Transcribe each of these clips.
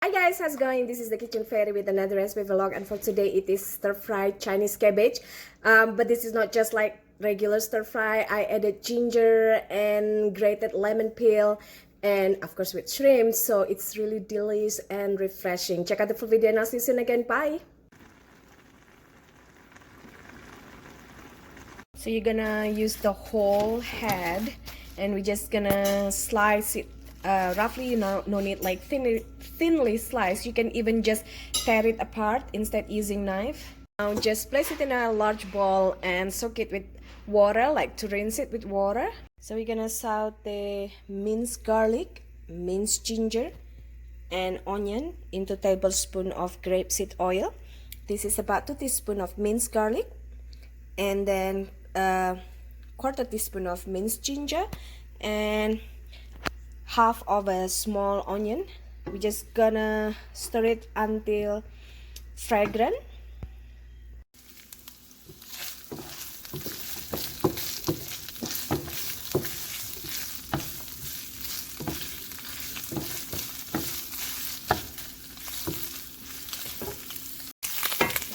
Hi guys, how's it going? This is the Kitchen Fairy with another recipe vlog, and for today it is stir-fried Chinese cabbage. But this is not just like regular stir-fry. I added ginger and grated lemon peel and of course with shrimp, so it's really delicious and refreshing. Check out the full video and I'll see you soon again. Bye! So you're gonna use the whole head and we're just gonna slice it roughly, no need like thinly sliced. You can even just tear it apart instead using knife. Now just place it in a large bowl and soak it with water, like to rinse it with water. So we're gonna saute minced garlic, minced ginger and onion into tablespoon of grapeseed oil. This is about 2 teaspoons of minced garlic, and then quarter teaspoon of minced ginger and half of a small onion. We're just gonna stir it until fragrant.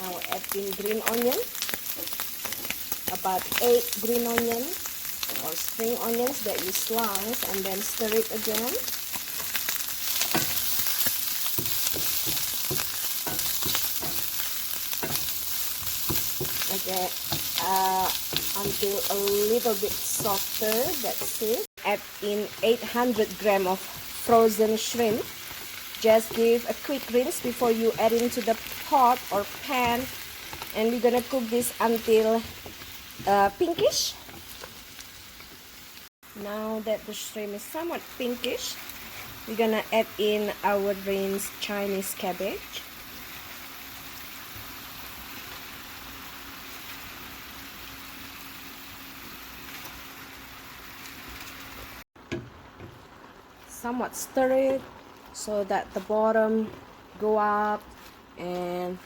Now add in green onion, about 8 green onions or spring onions that you slice, and then stir it again. Okay, until a little bit softer. That's it. Add in 800 grams of frozen shrimp. Just give a quick rinse before you add into the pot or pan, and we're gonna cook this until pinkish. Now that the shrimp is somewhat pinkish, we're gonna add in our rinsed Chinese cabbage. Somewhat stir it so that the bottom go up and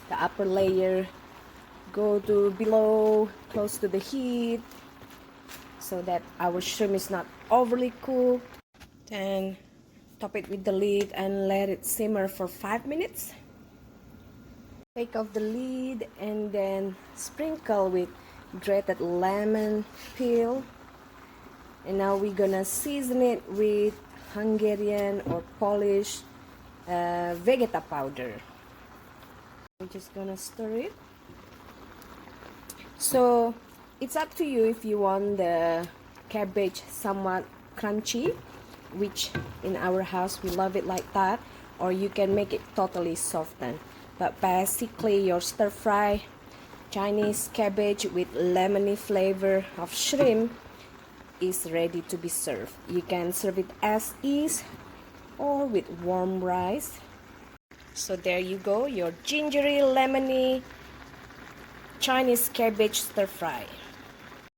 the upper layer go to below, close to the heat, so that our shrimp is not overly cooked. Then top it with the lid and let it simmer for 5 minutes. Take off the lid and then sprinkle with grated lemon peel. And now we're gonna season it with Hungarian or Polish Vegeta powder. We're just gonna stir it. So it's up to you if you want the cabbage somewhat crunchy, which in our house we love it like that, or you can make it totally softened. But basically your stir fry Chinese cabbage with lemony flavor of shrimp is ready to be served. You can serve it as is or with warm rice. So there you go, your gingery lemony Chinese cabbage stir fry.